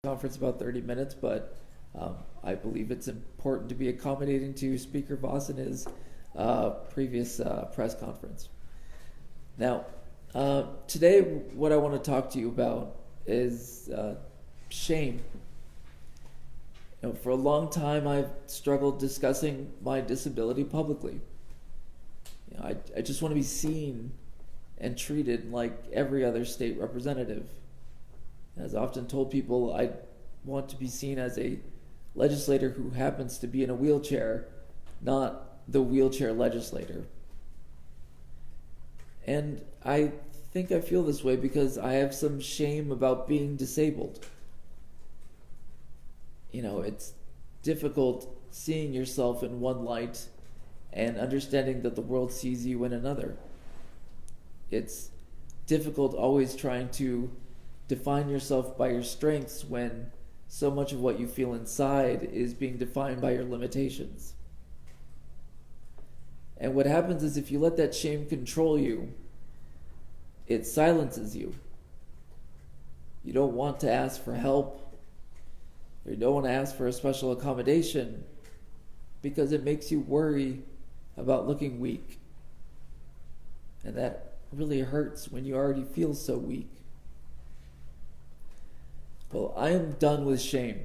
conference about 30 minutes, but I believe it's important to be accommodating to Speaker Voss in his previous press conference. Now, today what I want to talk to you about is shame. For a long time, I've struggled discussing my disability publicly. I just want to be seen and treated like every other state representative. As I often told people, I want to be seen as a legislator who happens to be in a wheelchair, not the wheelchair legislator. And I think I feel this way because I have some shame about being disabled. It's difficult seeing yourself in one light and understanding that the world sees you in another. It's difficult always trying to define yourself by your strengths when so much of what you feel inside is being defined by your limitations. And what happens is if you let that shame control you, it silences you. You don't want to ask for help, or you don't want to ask for a special accommodation because it makes you worry about looking weak. And that really hurts when you already feel so weak. Well, I am done with shame.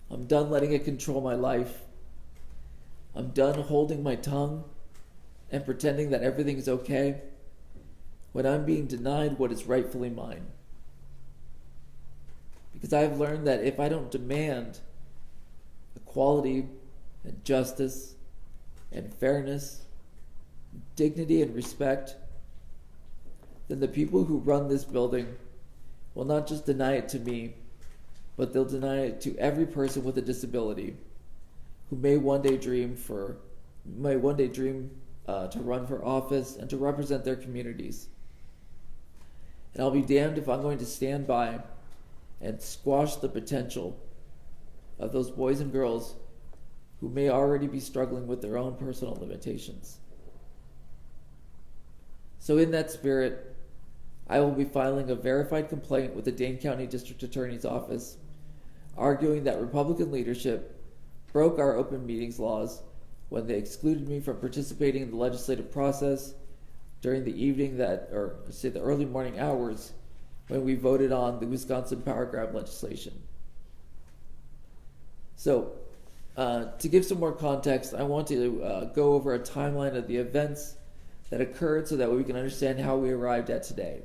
I'm done letting it control my life. I'm done holding my tongue and pretending that everything's okay when I'm being denied what is rightfully mine. Because I've learned that if I don't demand equality and justice and fairness, dignity and respect, then the people who run this building will not just deny it to me, but they'll deny it to every person with a disability who may one day dream to run for office and to represent their communities. And I'll be damned if I'm going to stand by and squash the potential of those boys and girls who may already be struggling with their own personal limitations. So in that spirit, I will be filing a verified complaint with the Dane County District Attorney's Office, arguing that Republican leadership broke our open meetings laws when they excluded me from participating in the legislative process during the early morning hours when we voted on the Wisconsin Power Grab legislation. So, to give some more context, I want to go over a timeline of the events that occurred so that we can understand how we arrived at today.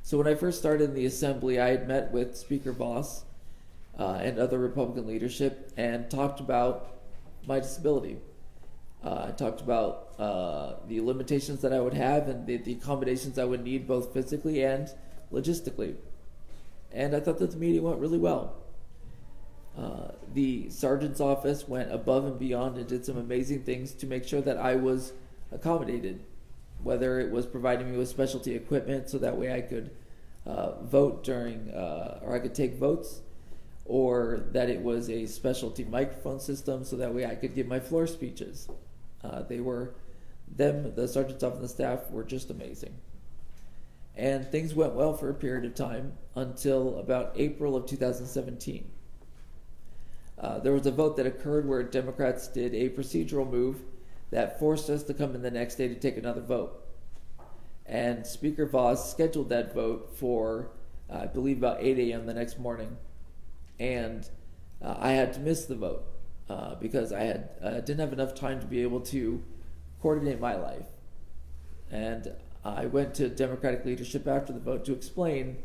So when I first started in the Assembly, I had met with Speaker Voss and other Republican leadership and talked about my disability. I talked about the limitations that I would have and the accommodations I would need both physically and logistically. And I thought that the meeting went really well. The sergeant's office went above and beyond and did some amazing things to make sure that I was accommodated, whether it was providing me with specialty equipment so that way I could vote or I could take votes, or that it was a specialty microphone system so that way I could give my floor speeches. The sergeant's office and the staff were just amazing. And things went well for a period of time until about April of 2017. There was a vote that occurred where Democrats did a procedural move that forced us to come in the next day to take another vote. And Speaker Voss scheduled that vote for, I believe, about 8 a.m. the next morning. And I had to miss the vote because I didn't have enough time to be able to coordinate my life. And I went to Democratic leadership after the vote to explain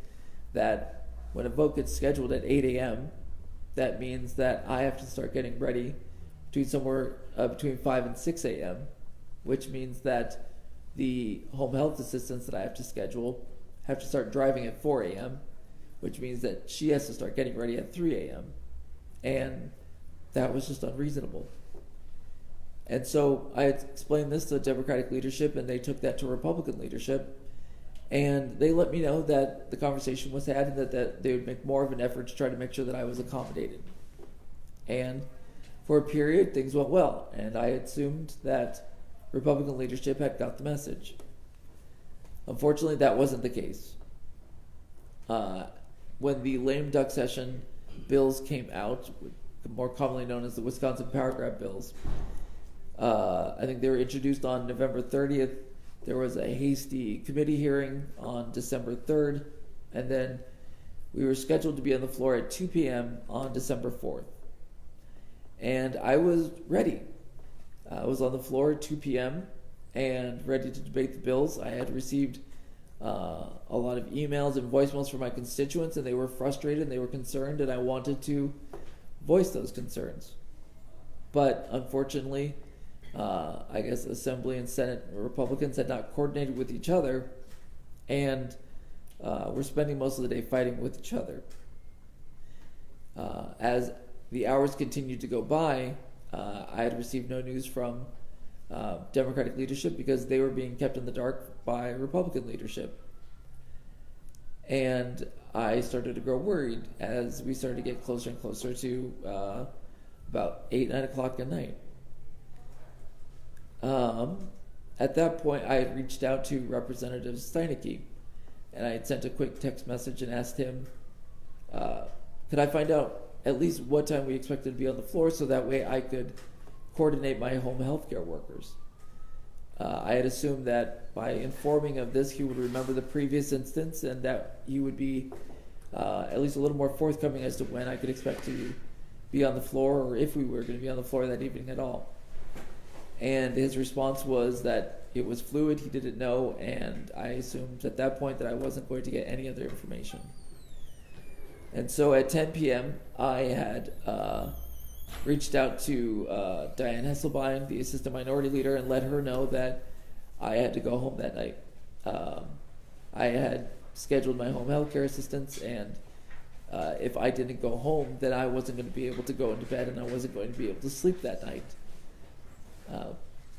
that when a vote gets scheduled at 8 a.m., that means that I have to start getting ready between 5 and 6 a.m., which means that the home health assistants that I have to schedule have to start driving at 4 a.m., which means that she has to start getting ready at 3 a.m. And that was just unreasonable. And so I explained this to Democratic leadership, and they took that to Republican leadership. And they let me know that the conversation was had and that they would make more of an effort to try to make sure that I was accommodated. And for a period, things went well. And I assumed that Republican leadership had got the message. Unfortunately, that wasn't the case. when the lame duck session bills came out, more commonly known as the Wisconsin Power Grab bills. I think they were introduced on November 30th. There was a hasty committee hearing on December 3rd, and then we were scheduled to be on the floor at 2 p.m. on December 4th. And I was ready. I was on the floor at 2 p.m. and ready to debate the bills. I had received a lot of emails and voicemails from my constituents, and they were frustrated and they were concerned, and I wanted to voice those concerns. But unfortunately, I guess Assembly and Senate Republicans had not coordinated with each other, and were spending most of the day fighting with each other. As the hours continued to go by, I had received no news from Democratic leadership because they were being kept in the dark by Republican leadership. And I started to grow worried as we started to get closer and closer to about 8, 9 o'clock at night. At that point, I had reached out to Representative Steinecke, and I had sent a quick text message and asked him, could I find out at least what time we expected to be on the floor so that way I could coordinate my home health care workers. I had assumed that by informing of this, he would remember the previous instance and that he would be at least a little more forthcoming as to when I could expect to be on the floor, or if we were going to be on the floor that evening at all. And his response was that it was fluid, he didn't know, and I assumed at that point that I wasn't going to get any other information. And so at 10 p.m., I had reached out to Diane Hesselbein, the assistant minority leader, and let her know that I had to go home that night. I had scheduled my home health care assistants, and if I didn't go home, then I wasn't going to be able to go into bed, and I wasn't going to be able to sleep that night.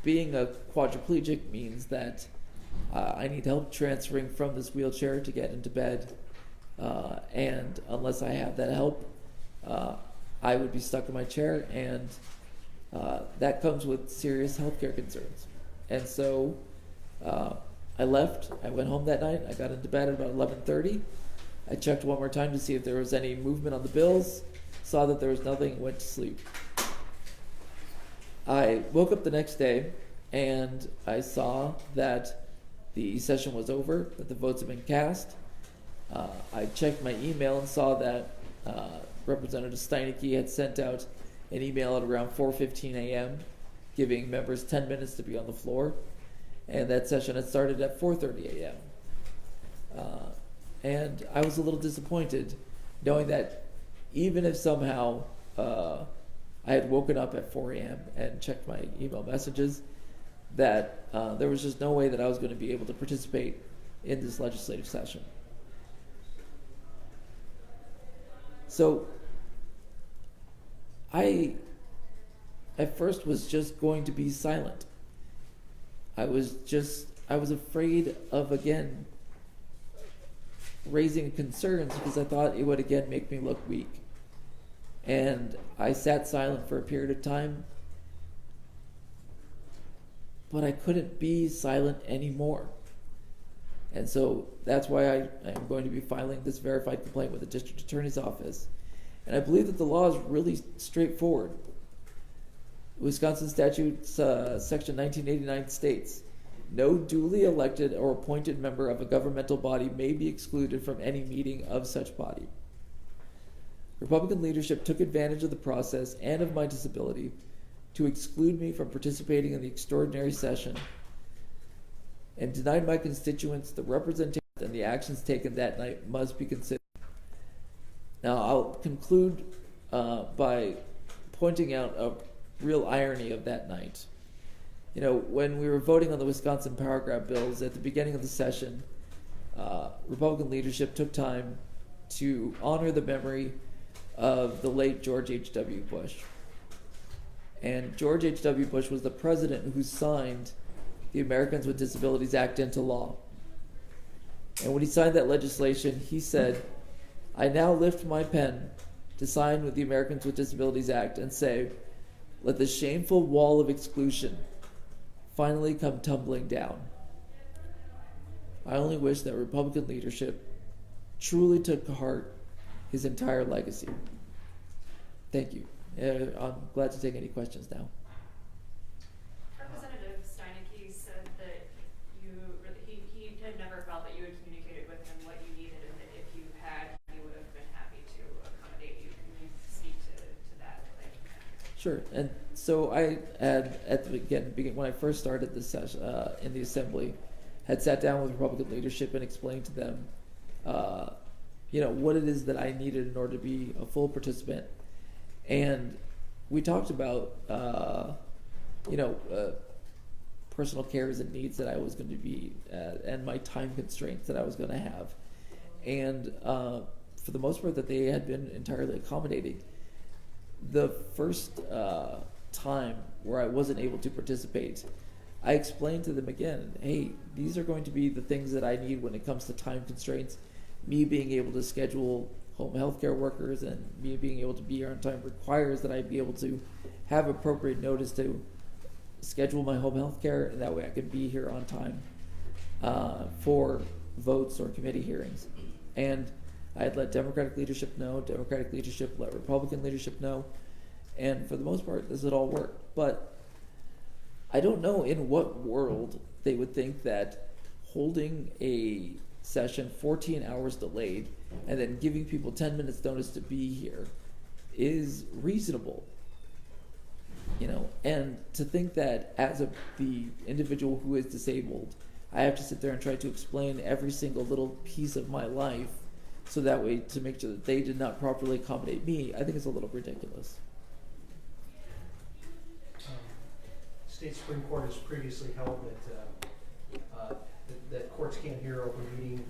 Being a quadriplegic means that I need help transferring from this wheelchair to get into bed, and unless I have that help, I would be stuck in my chair, and that comes with serious healthcare concerns. And so I left. I went home that night. I got into bed at about 11:30. I checked one more time to see if there was any movement on the bills, saw that there was nothing, went to sleep. I woke up the next day, and I saw that the session was over, that the votes had been cast. I checked my email and saw that Representative Steinecke had sent out an email at around 4:15 a.m. giving members 10 minutes to be on the floor, and that session had started at 4:30 a.m. And I was a little disappointed knowing that even if somehow I had woken up at 4 a.m. and checked my email messages, that there was just no way that I was going to be able to participate in this legislative session. So I, at first, was just going to be silent. I was afraid of, again, raising concerns because I thought it would again make me look weak. And I sat silent for a period of time, but I couldn't be silent anymore. And so that's why I am going to be filing this verified complaint with the district attorney's office. And I believe that the law is really straightforward. Wisconsin statute section 1989 states, no duly elected or appointed member of a governmental body may be excluded from any meeting of such body. Republican leadership took advantage of the process and of my disability to exclude me from participating in the extraordinary session and denied my constituents the representation, and the actions taken that night must be considered. Now, I'll conclude by pointing out a real irony of that night. You know, when we were voting on the Wisconsin Power Grab bills at the beginning of the session, Republican leadership took time to honor the memory of the late George H.W. Bush. And George H.W. Bush was the president who signed the Americans with Disabilities Act into law. And when he signed that legislation, he said, I now lift my pen to sign with the Americans with Disabilities Act and say, let the shameful wall of exclusion finally come tumbling down. I only wish that Republican leadership truly took to heart his entire legacy. Thank you. I'm glad to take any questions now. Representative Steineke said that he had never felt that you had communicated with him what you needed, and that if you had, he would have been happy to accommodate you. Can you speak to that? Sure. And so I had, at the beginning, when I first started this session in the assembly, had sat down with Republican leadership and explained to them, what it is that I needed in order to be a full participant. And we talked about, personal cares and needs that I was going to be, and my time constraints that I was going to have. And for the most part, that they had been entirely accommodating. The first time where I wasn't able to participate, I explained to them again, hey, these are going to be the things that I need when it comes to time constraints. Me being able to schedule home health care workers and me being able to be here on time requires that I be able to have appropriate notice to schedule my home health care, and that way I can be here on time for votes or committee hearings. And I had let Democratic leadership know, Democratic leadership let Republican leadership know, and for the most part, this had all worked. But I don't know in what world they would think that holding a session 14 hours delayed and then giving people 10 minutes notice to be here is reasonable. And to think that as the individual who is disabled, I have to sit there and try to explain every single little piece of my life so that way to make sure that they did not properly accommodate me, I think it's a little ridiculous. State Supreme Court has previously held that courts can't hear open meeting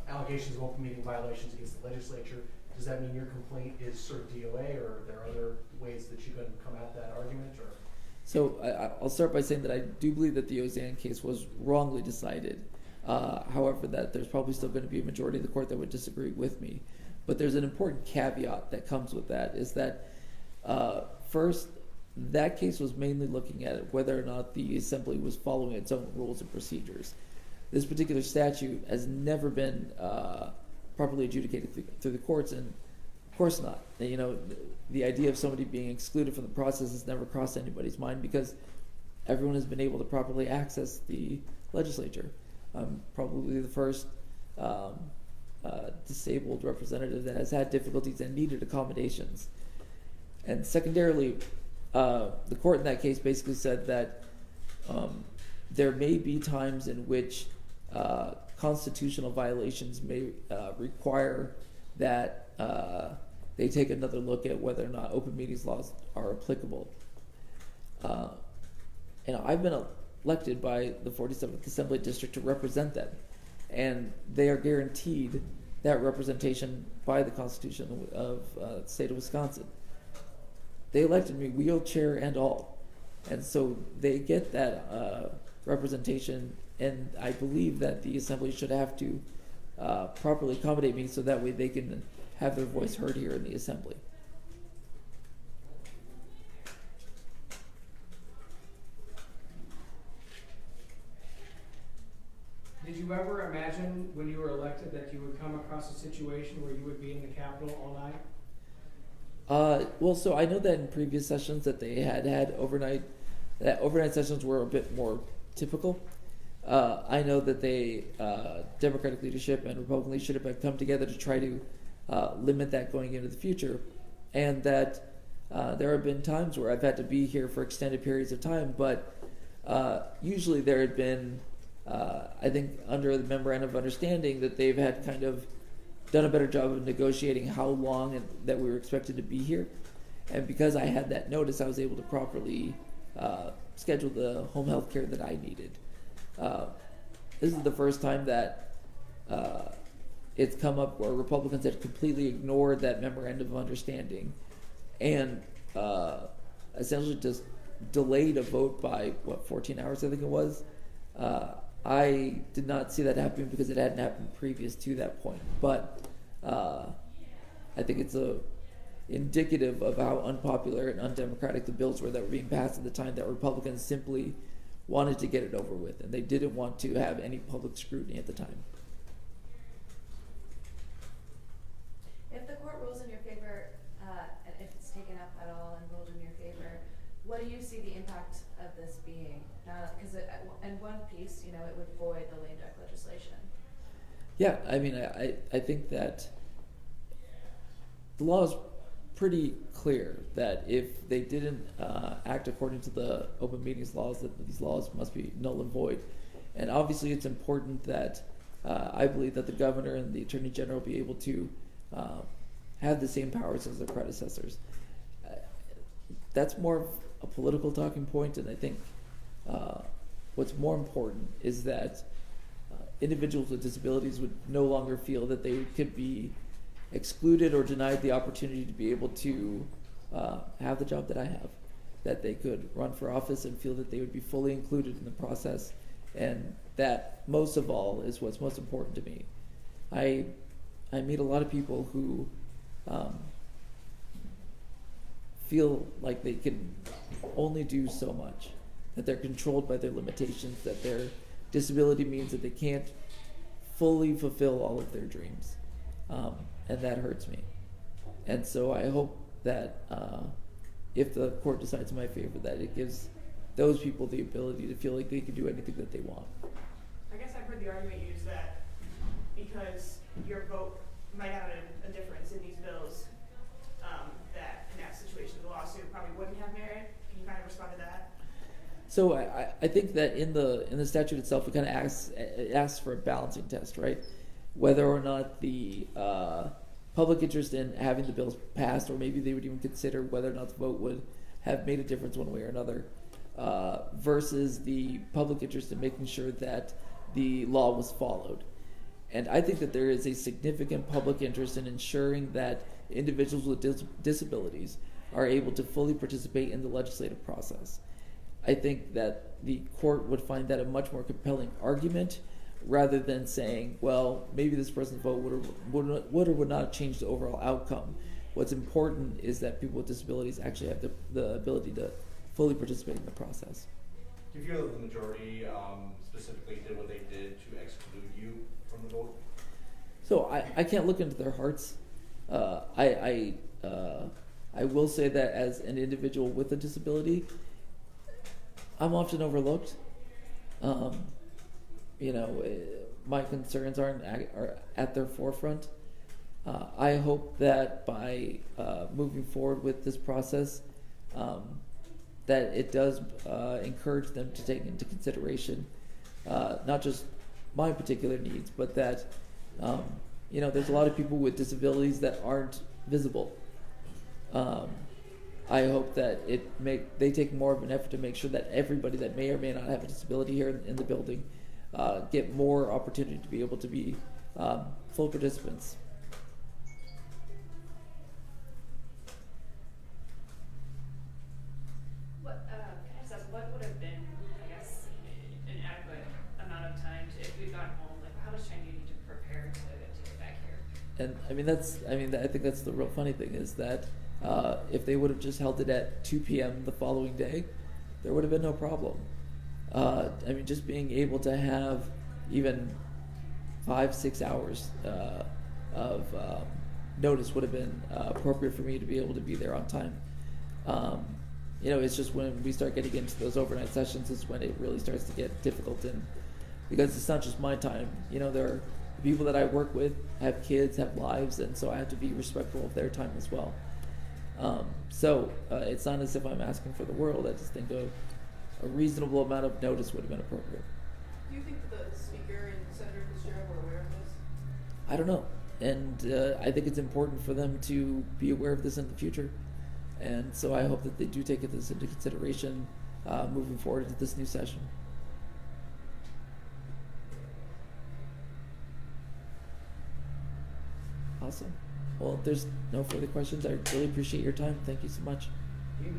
allegations of open meeting violations against the legislature. Does that mean your complaint is sort of DOA, or are there other ways that you can come at that argument? Or so I'll start by saying that I do believe that the Ozan case was wrongly decided. However, that there's probably still going to be a majority of the court that would disagree with me. But there's an important caveat that comes with that, is that first, that case was mainly looking at whether or not the assembly was following its own rules and procedures. This particular statute has never been properly adjudicated through the courts, and of course not. The idea of somebody being excluded from the process has never crossed anybody's mind because everyone has been able to properly access the legislature. I'm probably the first disabled representative that has had difficulties and needed accommodations. And secondarily, the court in that case basically said that there may be times in which constitutional violations may require that they take another look at whether or not open meetings laws are applicable. And I've been elected by the 47th Assembly District to represent them, and they are guaranteed that representation by the Constitution of the state of Wisconsin. They elected me wheelchair and all, and so they get that representation, and I believe that the Assembly should have to properly accommodate me so that way they can have their voice heard here in the Assembly. Did you ever imagine when you were elected that you would come across a situation where you would be in the Capitol all night? Well, so I know that in previous sessions that they had overnight sessions were a bit more typical. I know that Democratic leadership and Republican leadership have come together to try to limit that going into the future, and that there have been times where I've had to be here for extended periods of time, but usually there had been, I think, under the memorandum of understanding that they've had kind of done a better job of negotiating how long that we were expected to be here. And because I had that notice, I was able to properly schedule the home health care that I needed. This is the first time that it's come up where Republicans had completely ignored that memorandum of understanding and essentially just delayed a vote by, 14 hours, I think it was. I did not see that happening because it hadn't happened previous to that point. But I think it's indicative of how unpopular and undemocratic the bills were that were being passed at the time, that Republicans simply wanted to get it over with, and they didn't want to have any public scrutiny at the time. Yeah, I mean, I think that the law is pretty clear that if they didn't act according to the open meetings laws, that these laws must be null and void. And obviously, it's important that I believe that the governor and the attorney general be able to have the same powers as their predecessors. That's more of a political talking point, and I think what's more important is that individuals with disabilities would no longer feel that they could be excluded or denied the opportunity to be able to have the job that I have, that they could run for office and feel that they would be fully included in the process, and that most of all is what's most important to me. I meet a lot of people who feel like they can only do so much, that they're controlled by their limitations, that their disability means that they can't fully fulfill all of their dreams. And that hurts me. And so I hope that if the court decides in my favor, that it gives those people the ability to feel like they can do anything that they want. I guess I've heard the argument used that because your vote might have a difference in these bills, that in that situation the lawsuit probably wouldn't have merit. Can you kind of respond to that? So I think that in the statute itself, it kind of asks for a balancing test, right? Whether or not the public interest in having the bills passed, or maybe they would even consider whether or not the vote would have made a difference one way or another, versus the public interest in making sure that the law was followed. And I think that there is a significant public interest in ensuring that individuals with disabilities are able to fully participate in the legislative process. I think that the court would find that a much more compelling argument, rather than saying, well, maybe this person's vote would or would not change the overall outcome. What's important is that people with disabilities actually have the ability to fully participate in the process. Do you feel that the majority specifically did what they did to exclude you from the vote? So I can't look into their hearts. I will say that as an individual with a disability, I'm often overlooked. My concerns are at their forefront. I hope that by moving forward with this process, that it does encourage them to take into consideration not just my particular needs, but that there's a lot of people with disabilities that aren't visible. I hope that they take more of an effort to make sure that everybody that may or may not have a disability here in the building get more opportunity to be able to be full participants. What would have been, I guess, an adequate amount of time if we'd gone home? Like, how much time do you need to prepare to get back here? And I think that's the real funny thing is that if they would have just held it at 2 p.m. the following day, there would have been no problem. Just being able to have even 5-6 hours of notice would have been appropriate for me to be able to be there on time. It's just when we start getting into those overnight sessions is when it really starts to get difficult, and because it's not just my time. There are people that I work with have kids, have lives, and so I have to be respectful of their time as well. It's not as if I'm asking for the world. I just think a reasonable amount of notice would have been appropriate. Do you think the Speaker and Senator Fitzgerald were aware of this? I don't know. And I think it's important for them to be aware of this in the future. And so I hope that they do take this into consideration moving forward into this new session. Awesome. Well, if there's no further questions, I really appreciate your time. Thank you so much. You-